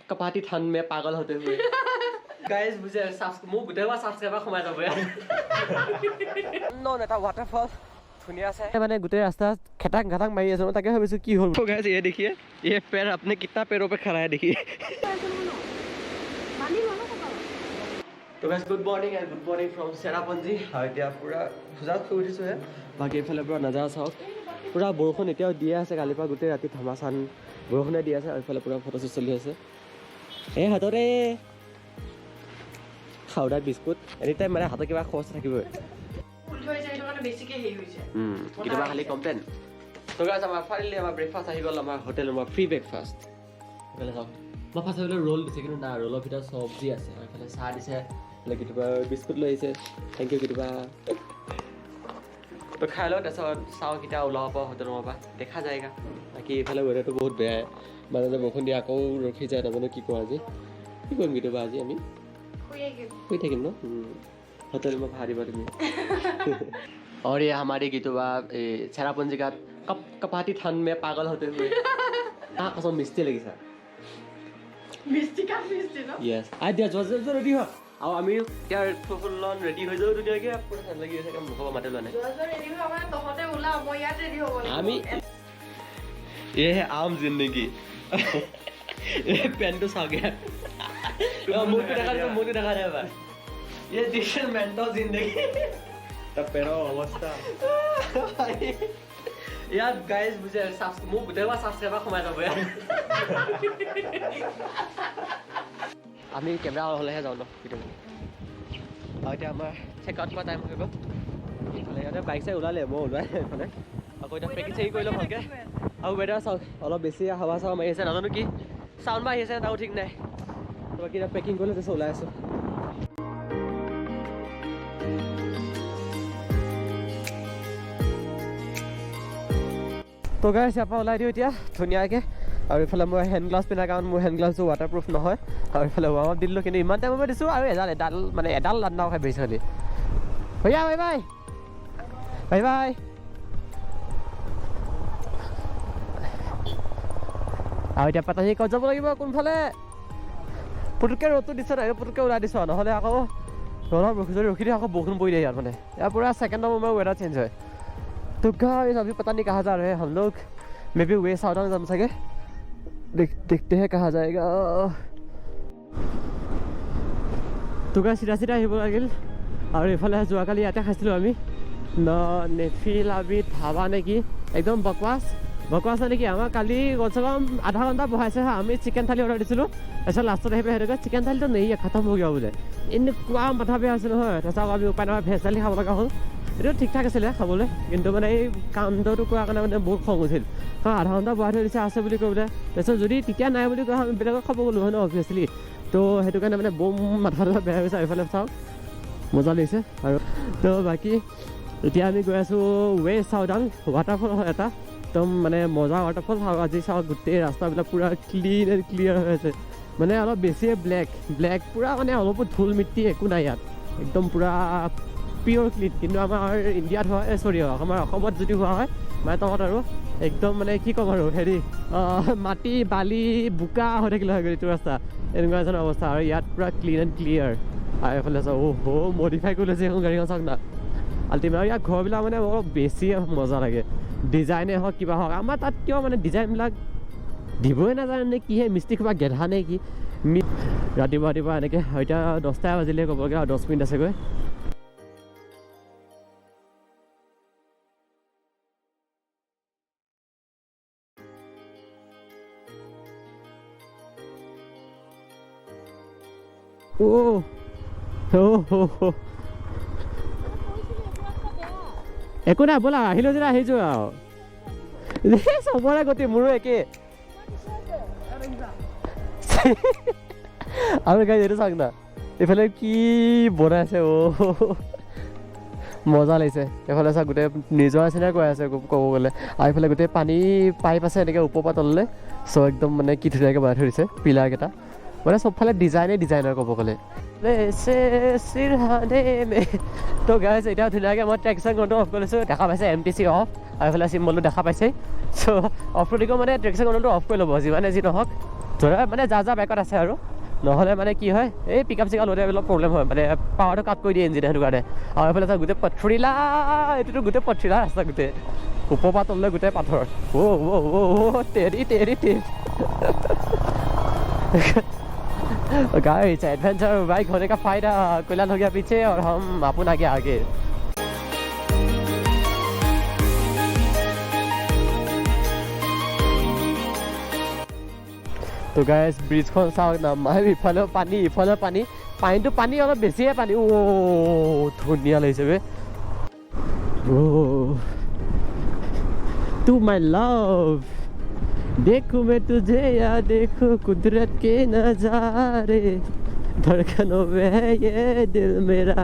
कपाटी ठंड में पागल होते हुए गाइस मुझे मु गुटेवा सब्सक्राइबर खमाय जाबो नो नेटा वाटरफॉल धुनिया से माने गुटे रास्ता खटांग खटांग मारी আছে তাকে ভাবিছো কি হল। तो गाइस ये देखिए ये पैर अपने कितना पैरों पे खड़ा है देखिए। तो गाइस गुड मॉर्निंग फ्रॉम सेरापंजी এতিয়া পুরা সুজাত শুই উঠিছো হে বাকি এফালে পুরা নজাৰা চাওক পুৰা বৰষুণ এতিয়াও দিয়ে আছে কালি পৰা গোটে ৰাতি ধমাচান বৰষুণে দি আছে আৰু এফালে পুৰা ফটো চলি আছে এই হাতৰে খাউডা বিস্কুট এনি টাইম মানে হাতে কিবা খৰচ থাকিবই ফুল হৈ যায় মানে বেছিকে হেই হৈ যায় কিবা খালি কমপ্লেন। তো গাইস আমাৰ ফাইনালি আমাৰ ব্ৰেকফাষ্ট আহি গ'ল আমাৰ হোটেলৰ আমাৰ ফ্ৰী ব্ৰেকফাষ্ট এফালে চাওক মই ফাৰ্ষ্ট হলে ৰোল দিছে কিন্তু না ৰোলৰ ভিতৰত চব্জি আছে আৰু এফালে চাহ দিছে কিবা বিস্কুট লৈ আহিছে থেংক ইউ কিবা তো খাই লওঁ তাৰপিছত চাওঁ কেতিয়া ওলাব পৰা হোটেলৰ পৰা দেখা যায়গা বাকী এইফালে ৱেডাৰটো বহুত বেয়াই মানে বৰষুণ দি আকৌ ৰখি যায় নাজানো কি কৰোঁ আজি কি কৰিম কেতিয়াবা আজি আমি শুই থাকিম ন होटल में भारी बात नहीं और ये हमारे गीतवा सेरापुंजी का कपाटी ठंड में पागल होते हुए कसम मिस्टी लगी सर मिस्टी का मिस्टी ना यस आ दिया जो रेडी हो अब আমি यार फुल लॉन रेडी हो जाओ दुनिया के पूरा ठंड लगी है मुखा माटे लाने जो रेडी हो हमारे तोहते उला म यार रेडी हो बोले আমি ये है आम जिंदगी ये पेन तो सा गया मुंह दिखा रहा है बस ये डिशन मेंटो जिंदगी तब पेरो अवस्था यार गाइस मुझे मु गुटेवा सब्सक्राइबर खमाय जाबो আমি ক্যামেরা হলেহে যাও ন ভিডিও আৰু এতিয়া আমাৰ চেক আউট কৰা টাইম হৈ গ'ল ইফালে ইয়াতে বাইক চাই ওলালে মই ওলাই ইফালে আকৌ এতিয়া পেকিং চেকিং কৰিলোঁ ভালকৈ আৰু ৱেডাৰ চাওক অলপ বেছি হাৱা চাৱা মাৰি আছে নাজানো কি চাউণ্ড মাৰি আছে তাও ঠিক নাই বাকী এতিয়া পেকিং কৰিলোঁ তাৰপিছত ওলাই আছোঁ। तो गाइस यहाँ पर ओলাই দিও এতিয়া ধুনিয়াকে আৰু ইফালে মই হেণ্ড গ্লাছ পিন্ধা কাৰণ মোৰ হেণ্ড গ্লাছটো ৱাটাৰপ্ৰুফ নহয় আৰু ইফালে ৱাৰ্ম আপ দিলোঁ কিন্তু ইমান টাইমত দিছোঁ আৰু এডাল লাডাও খাই বেছি খালি ভৈয়া বাই বাই বাই বাই আৰু এতিয়া পাতাহি ক'ত যাব লাগিব কোনফালে পুটুককৈ ৰ'দটো দিছে নাই পুটুককৈ ওলাই দিছোঁ নহ'লে আকৌ অলপ ৰখি দিয়ে আকৌ বৰষুণ পৰি দিয়ে ইয়াত মানে ইয়াৰ পৰা ছেকেণ্ডৰ মোৰ ৱেডাৰ চেঞ্জ হয়। तो गाइस अभी पता नहीं कहाँ जा रहे हैं हम लोग मे बी वे साउदान जम सके देखते हैं कहाँ जाएगा। तो गाइस सीधा सीधा আহিব লাগিল আৰু এফালে যোৱাকালি ইয়াতে খাইছিলোঁ আমি নেফিল আবি ধাবা নেকি একদম বকৱাছ নেকি আমাৰ কালি কমচে কম আধা ঘণ্টা বহাইছে হা আমি চিকেন থালি অৰ্ডাৰ দিছিলোঁ তাৰপিছত লাষ্টত আহি পেলাই সেইটো চিকেন থালিটো নেই খতম হৈ গ'ল বোলে এনেকুৱা মাথা বেয়া আছিল নহয় তাৰপিছত আমি উপায় নহয় ভেজ থালি খাব লগা হ'ল এইটো ঠিক ঠাক আছিলে খাবলৈ কিন্তু মানে এই কামটো কোৱাৰ কাৰণে মানে বহুত খং উঠিল কাৰণ আধা ঘণ্টা বহাই থৈ দিছে আছে বুলি ক'বলৈ তাৰপিছত যদি তেতিয়া নাই বুলি কোৱা আমি বেলেগত খাব গ'লোঁ হয় ন অভিয়াছলি তো সেইটো কাৰণে মানে বম মাথাটো বেয়া হৈছে এইফালে চাওক মজা লাগিছে আৰু তো বাকী এতিয়া আমি গৈ আছোঁ ৱে চাউদাং ৱাটাৰফল হয় এটা একদম মানে মজা ৱাটাৰফল আৰু আজি চাওক গোটেই ৰাস্তাবিলাক পূৰা ক্লিন এণ্ড ক্লিয়াৰ হৈ আছে মানে অলপ বেছিয়ে ব্লেক পূৰা মানে অলপো ধূল মিট্টি একো নাই ইয়াত একদম পূৰা পিয়ৰ ক্লিন কিন্তু আমাৰ ইণ্ডিয়াত হয় চৰি আমাৰ অসমত যদি হোৱা হয় মানে তহঁত আৰু একদম মানে কি ক'ম আৰু হেৰি মাটি বালি বোকা হৈ থাকিলে হয় এইটো ৰাস্তা এনেকুৱা এজন অৱস্থা আৰু ইয়াত পূৰা ক্লিন এণ্ড ক্লিয়াৰ আৰু এইফালে চাওক মডিফাই কৰি লৈছে এখন গাড়ীখন চাওক না আল্টিমেট আৰু ইয়াৰ ঘৰবিলাক মানে অলপ বেছিয়ে মজা লাগে ডিজাইনে হওক কিবা হওক আমাৰ তাত কিয় মানে ডিজাইনবিলাক দিবই নাজানে নে কিহে মিস্ত্ৰী কিবা গেধা নে কি ৰাতিপুৱা এনেকৈ এতিয়া 10টা বাজিলে ক'বগৈ আৰু 10 মিনিট আছেগৈ। একো নাই ব'লা আহিলোঁ যেতিয়া আহিছোঁ আৰু চবৰে গতি মোৰো একে আৰু গাইজ এইটো চাওক না এইফালে কি বনাইছে মজা লাগিছে এইফালে চাওক গোটেই নিজৰ নিচিনাই কৈ আছে ক'ব গ'লে আৰু এইফালে গোটেই পানী পাইপ আছে এনেকৈ ওপৰৰ পৰা তললৈ চ' একদম মানে কি ধুনীয়াকৈ বনাই থৈ দিছে পিলাৰকেইটা মানে চবফালে ডিজাইনাৰ ক'ব গ'লে তো গাইজ এতিয়া ধুনীয়াকৈ মই ট্ৰেকশ্যন কণ্ট্ৰল অফ কৰিছোঁ দেখা পাইছে MTC অফ আৰু এইফালে চিম্বলটো দেখা পাইছে চ' অফ ৰোডিঙৰ মানে ট্ৰেকশ্যন কণ্ট্ৰলটো অফ কৰি ল'ব যিমানে যি নহওক ধৰা মানে যা বাইকত আছে আৰু নহ'লে মানে কি হয় এই পিকআপ চিকআপ ল'লে অলপ প্ৰব্লেম হয় মানে পাৱাৰটো কাট কৰি দিয়ে ইঞ্জিনে সেইটো কাৰণে আৰু এইফালে চাওক গোটেই পথৰিলা এইটোতো গোটেই পথৰিলা ৰাস্তা গোটেই ওপৰ পৰা তললৈ গোটেই পাথৰ তেৰি गाइस एडवेंचर बाइक होने का फायदा कोयला हो गया पीछे और हम अपन आगे आगे तो गाइस ब्रिज खन साउथ ना मैं इफाले पानी तो पानी अलग बेसी है पानी ओ धुनिया लैसे बे ओ तू माय लव देखूं मैं तुझे या देखूं कुदरत के नजारे धड़कनों में है ये दिल मेरा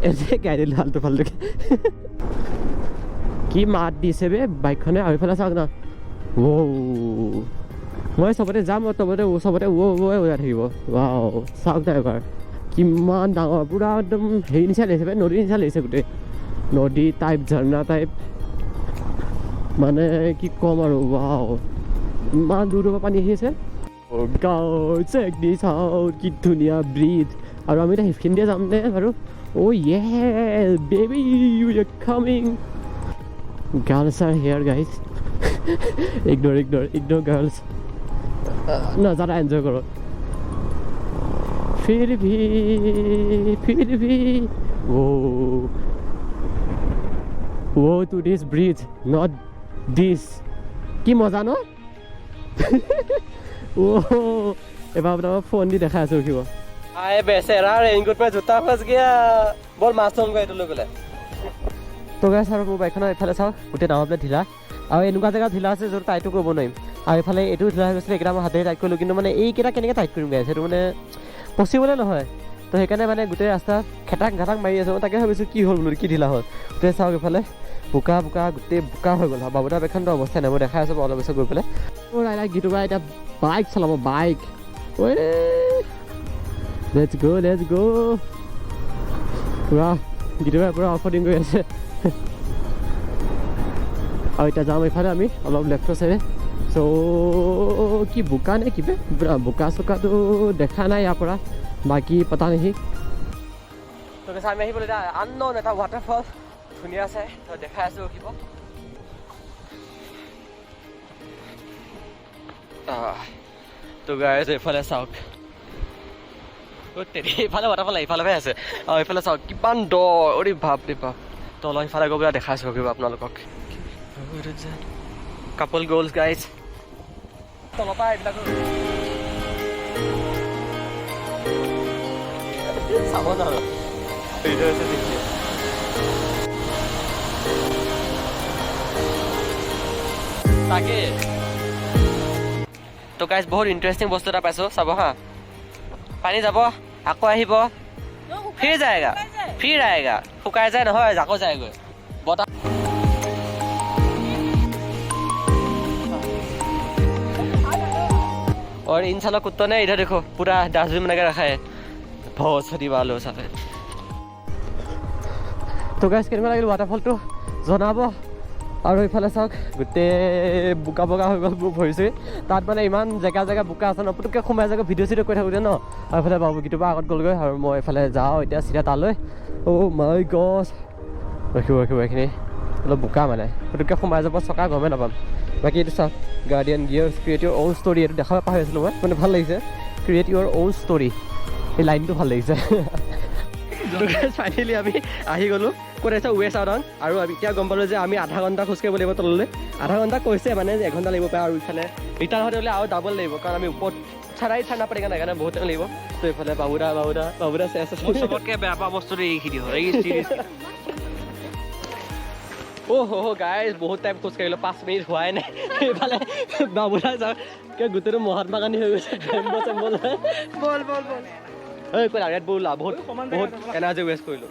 ऐसे क्या दिल फालतू फालतू की मार दिसे बे बाइक खने आगे फला चाওক ना वो मैं सबते जाम तबते वो सबते वो हो থাকিব वाओ চাওক না এবাৰ কিমান ডাঙৰ পুৰা একদম হেৰি নিচা লাগিছে বে নদী নিচা লাগিছে গোটেই নদী টাইপ ঝৰ্ণা টাইপ মানে কি কম আৰু वाओ ইমান দূৰৰ পৰা পানী আহি আছে ও গাও চেক দিছ আউট কি ধুনীয়া ব্ৰিজ আৰু আমি সেইখিনি দিয়ে যাম নে বাৰু ও ইয়ে baby you are coming girls are here guys ignore girls ना ज़्यादा एंजॉय करो फिर भी वो to this bridge not this की मजा न वो एबार अपना फोन दी देखा आছো किबो आए बेसेरा रेनकोट में जूता फंस गया बोल मास्टर को एटलो बेले तो गाइस আৰু মোৰ বাইকখন এফালে চাও গোটে নামলে ঢিলা আৰু এনেকুৱা জেগা ঢিলা আছে য'ত টাইটো কৰিব নোৱাৰিম আৰু এফালে এইটো ঢিলা হৈ গৈছিলে এইকেইটা মই হাতেৰে টাইট কৰিলোঁ কিন্তু মানে এইকেইটা কেনেকৈ টাইট কৰিম গাইছ সেইটো মানে পচিবলে নহয় তো সেইকাৰণে মানে গোটেই ৰাস্তা খেটাক ঘাটাক মাৰি আছোঁ মই তাকে ভাবিছোঁ কি হ'ল বোলো কি ঢিলা হ'ল গোটেই চাওক এইফালে বোকা গোটেই বোকা হৈ গ'ল বাবুদা বেখনটো অৱস্থা নাই মই দেখাই আছোঁ অলপ পিছত গৈ পেলাই মোৰ লাইক গীতু বাই এতিয়া বাইক চলাব বাইক ঐ লেটছ গ' পুৰা গীতু বাই পুৰা অফৰডিং কৰি আছে আৰু এতিয়া যাম এইফালে আমি অলপ লেফ্টৰ চাইডে চ' কি বোকা নে কিবা বোকা চোকাটো দেখা নাই ইয়াৰ পৰা বাকী পতা নেকি তো কৈছে আমি আহিবলৈ এতিয়া আনন'ন এটা ৱাটাৰফল ধুনীয়া আছে তো দেখাই আছোঁ ৰখিব তো গাইজ এইফালে চাওক এইফালে ৱাটাৰফল এইফালেহে আছে আৰু এইফালে চাওক কিমান দ অৰি বাপ ৰে বাপ তলৰ সিফালে গৈ পেলাই দেখাই আছোঁ ৰখিব আপোনালোকক couple goals guys তলপা এইবিলাক চাব নোৱাৰো ভিডিঅ' আছে দেখি তাকে তো গাইজ বহুত ইণ্টাৰেষ্টিং বস্তু এটা পাইছোঁ চাব হা পানী যাব আকৌ আহিব ফিৰ আয়েগা শুকাই যায় নহয় আকৌ যায়গৈ বতাহ और इन सालों कुत्तों ने इधर देखो पूरा डस्टबिन बना के रखा है बहुत सदी वालों साले तो गाइस केनेকুৱা লাগিল ৱাটাৰফলটো জনাব আৰু এইফালে চাওক গোটেই বোকা হৈ গ'ল মোৰ ভৰিছে তাত মানে ইমান জেগা বোকা আছে ন পুতুককৈ সোমাই যাগৈ ভিডিঅ' চিডিঅ' কৰি থাকোঁতে ন আৰু এইফালে বাবু গীটোৰ পৰা আগত গ'লগৈ আৰু মই এইফালে যাওঁ এতিয়া চিধা তালৈ অ' মাই গছ ৰখিব এইখিনি অলপ বোকা মানে পুতুককৈ সোমাই যাব চকা গমেই নাপাম বাকী এইটো চাওক guardian gears create your own story এইটো দেখাব পাহৰি আছিলোঁ মই মানে ভাল লাগিছে ক্ৰিয়েট ইউৰ অ'ন ষ্টৰি এই লাইনটো ভাল লাগিছে ফাইনেলি আমি আহি গ'লোঁ ক'ত আছে ৱেষ্ট আউটন আৰু এতিয়া গম পালোঁ যে আমি আধা ঘণ্টা খোজকাঢ়িব লাগিব তললৈ আধা ঘণ্টা কৈছে মানে যে এঘণ্টা লাগিব পাৰে আৰু ইফালে ৰিটাৰ্ণ হওঁতে হ'লে আৰু ডাবল লাগিব কাৰণ আমি ওপৰত চাৰাই নাপাৰি কাৰণে সেইকাৰণে বহুত টাইম লাগিব তো এইফালে বাবুদা চেছ চবতকৈ বেয়া পোৱা বস্তুটো এইখিনি হয় Oh guys, বহুত টাইম খোজ কাঢ়িলোঁ 5 মিনিট হোৱাই নাই এইফালে বাবুদা যাওক গোটেইটো মহাত্মা গান্ধী হৈ গৈছে বল ঐ কৈ ৰেড বুল বহুত এনাৰ্জি ৱেষ্ট কৰিলোঁ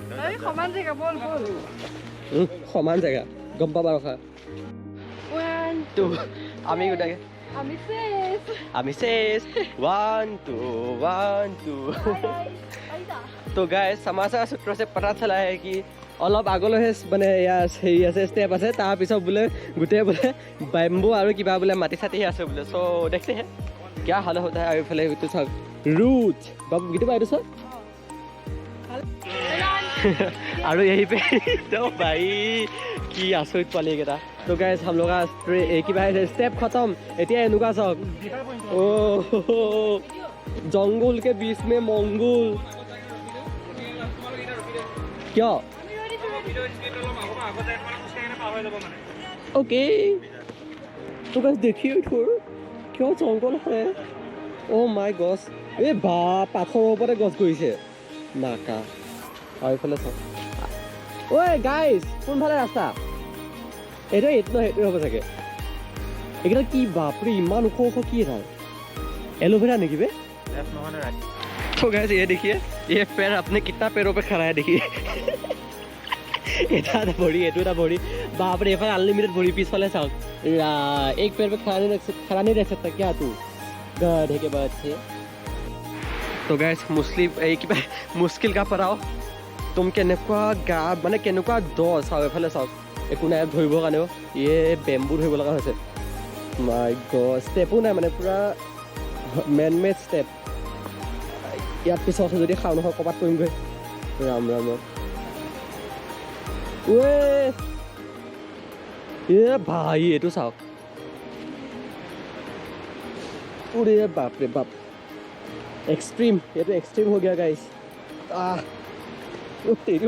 সমান জেগা গম পাবা ৰখা আমি গোটাকে আমি শেষ 1 2 तो गाइस समाचार सूत्रों से पता चला है कि অলপ আগলৈহে মানে ইয়াৰ হেৰি আছে ষ্টেপ আছে তাৰপিছত বোলে গোটেই বোলে বেম্বু আৰু কিবা বোলে মাটি চাটি আছে বোলে চ' দেখতে হে কিয় হাল হতা আৰু এইফালে এইটো চাওক ৰুট বাবু গীটো বাইদেউ চাওক আৰু यही पे तो भाई কি আচৰিত পালি কেইটা তো গাইজ हम लोग কিবা ষ্টেপ খতম এতিয়া এনেকুৱা চাওক ও জংগল के बीच में मंगल क्या ओके तो गाइस देखिए थोड़ा क्या जंगल है ओ माय गॉड ए बा पाथৰৰ ওপৰতে গছ গৈছে নাকা আৰু ইফালে চাওক ঐ গাইজ কোনফালে ৰাস্তা এইটো হ'ব চাগে এইকেইটা কি বাপৰে ইমান ওখ ওখ কি এটা एलोवेरा नहीं बे तो गाइस ये देखिए ये पैर अपने कितना पैरों पे खड़ा है देखिए এটা ভৰি बाप रे एफार अनलिमिटेड भरी पीस वाले साउंड एक पैर पे खड़ा नहीं रह सकता क्या तू गधे के बच्चे तो गाइस मुश्किल का पराओ तुम केनेकुआ गा माने केनेकुआ द चाও এফালে চাওক একো নাই ধৰিবৰ কাৰণেও ये বেম্বু ধৰিব লগা হৈছে মাই গড ষ্টেপো নাই মানে পুৰা মেন মেড ষ্টেপ ইয়াত পিছত যদি খাওঁ নহয় কবাত কৰিমগৈ ৰাম ৰাম ये भाई এইটো চাওক पूरे बाप रे बाप एक्सट्रीम ये तो एक्सट्रीम हो गया गाइस ओ तेरी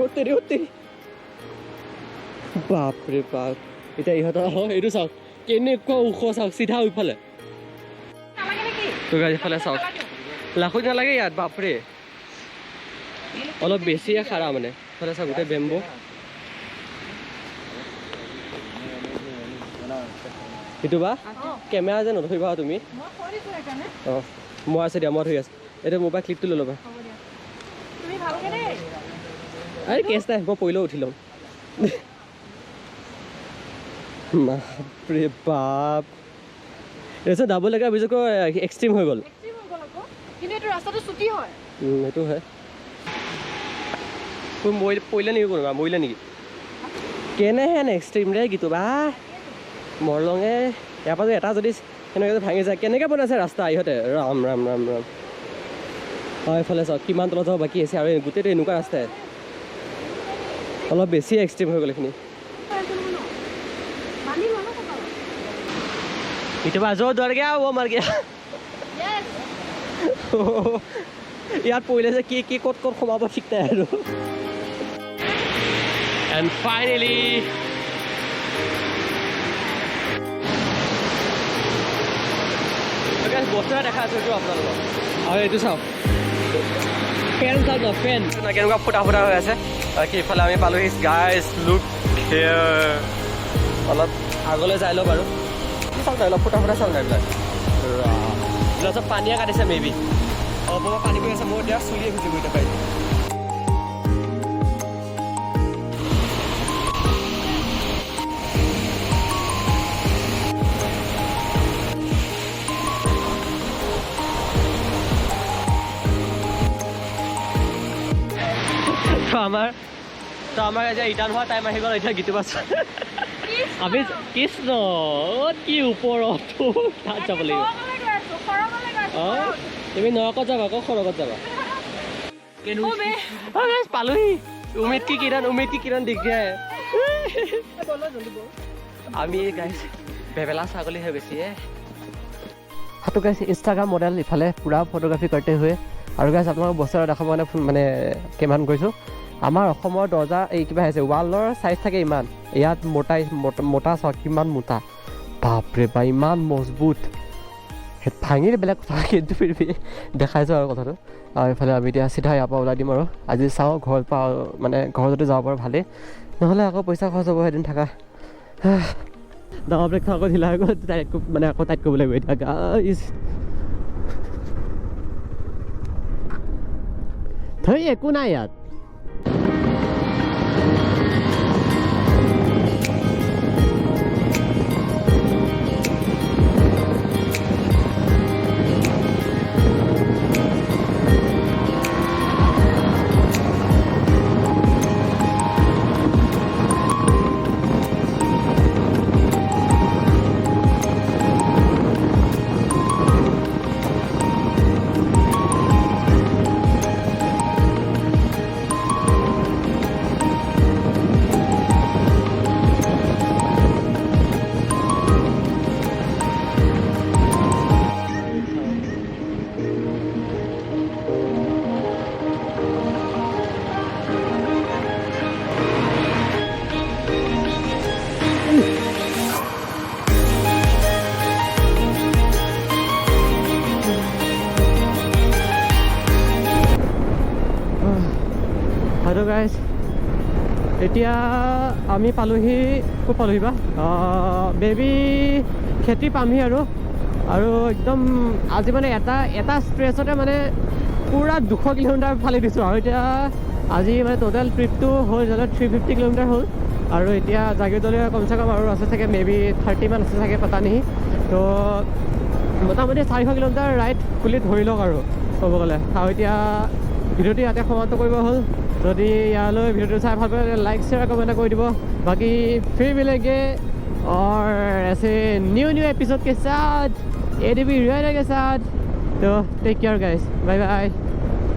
बाप रे बाप এটা ইহতৰ এইটো চাওক কেনেকুৱা ওখ চাওক সিধা উফালে তো গাইস ইফালে চাওক লাখো নালাগে ইয়াত বাপ ৰে অলপ বেছিয়ে খাৰা মানে ইফালে চাওক গোটেই বেম্বু এইটো বা কেমেৰা যে নধৰিবা তুমি মই আছে দিয়া মই ধৰি আছো এইটো মোবাইল ক্লিপটো লৈ ল'বা আৰে কেছ নাই মই পইলেও উঠি ল'ম বাপৰে বাপ এইটো ডাবল লগা বিজক এক্সট্ৰিম হৈ গ'ল কিন্তু এইটো ৰাস্তাটো ছুটি হয় এইটো হয় তুমি পইলে নেকি কোনোবা মৰিলে নেকি কেনেহেন এক্সট্ৰিম ৰে গীতো বা মৰলঙে ইয়াৰ পৰা এটা যদি সেনেকৈ ভাঙি যায় কেনেকৈ বনাইছে ৰাস্তা ইহঁতে ৰাম ৰাম ৰাম ৰাম হয় এইফালে চাওক কিমান তলত যাব বাকী আছে আৰু গোটেইটো এনেকুৱা ৰাস্তাই অলপ বেছি এক্সট্ৰিম হৈ গ'ল এইখিনি इतना जो डर गया वो मर गया यार पहले से की कोट खमाब शिकता है एंड फाइनली बस्ता देखा और ये चाव फेन चाव न फेन के फुटा फुटा हो बाकी इफाले आम पालो गाइस लुक हियर अलग आगले जाए लो बारू অলপ ফুটা ফুটা চাউল এইবিলাক চব পানীয়ে কাটিছে মেবি অলপ পানী পৰি আছে মোৰ এতিয়া চুলিয়ে খুচি গৈ পাই তো আমাৰ এতিয়া ৰিটাৰ্ণ হোৱা টাইম আহি গ'ল এতিয়া গীটো বাছ আমি কৃষ্ণ কি ওপৰত তাত যাব লাগিব তুমি নৰকত যাবা আকৌ খৰকত যাবা পালোহি উমেদ কি কিৰণ দিগদাৰ আমি গাইছ বেবেলা ছাগলী হে বেছি হাতো গাইছ ইনষ্টাগ্ৰাম মডেল ইফালে পুৰা ফটোগ্ৰাফি কৰতে हुए আৰু গাইছ আপোনালোক বছৰ দেখাব মানে কেমান গৈছোঁ আমাৰ অসমৰ দৰ্জা এই কিবা আছে ৱালৰ সাইজ থাকে ইমান ইয়াত মোটা চাওক কিমান মোটা বাপৰে বা ইমান মজবুত ভাঙিলে বেলেগ কথা কিন্তু ফিৰবি দেখাইছোঁ আৰু কথাটো আৰু এইফালে আমি এতিয়া চিধা ইয়াৰ পৰা ওলাই দিম আৰু আজি চাওঁ ঘৰ পৰা মানে ঘৰ যদি যাব পাৰোঁ ভালেই নহ'লে আকৌ পইচা খৰচ হ'ব এদিন থাকা ডাঙৰ ব্ৰেক আকৌ ঢিলা হৈ গ'ল মানে আকৌ টাইট কৰিব লাগিব এতিয়া গাইছ থৈ একো নাই ইয়াত তো গাইজ এতিয়া আমি পালোহি ক'ত পালোহি বা বেবী খেতি পামহি আৰু একদম আজি মানে এটা ষ্ট্ৰেচতে মানে পুৰা 200 কিলোমিটাৰ ফালি দিছোঁ আৰু এতিয়া আজি মানে টোটেল ট্ৰিপটো হ'ল যেনে 350 কিলোমিটাৰ হ'ল আৰু এতিয়া জাগিৰোডলৈ কমচে কম আৰু আছে চাগে মেবি 30 মান আছে চাগে পতা নেকি তো মোটামুটি 400 কিলোমিটাৰ ৰাইড বুলি ধৰি লওক আৰু ক'ব গ'লে আৰু এতিয়া ভিডিঅ'টো ইয়াতে সমাপ্ত কৰিব হ'ল যদি ইয়ালৈ ভিডিঅ'টো চাই ভাল পালে লাইক শ্বেয়াৰ কমেণ্ট কৰি দিব বাকি फिर मिलेंगे और ऐसे न्यू एपिसोड के साथ एडीबी रियल के साथ तो take care guys bye bye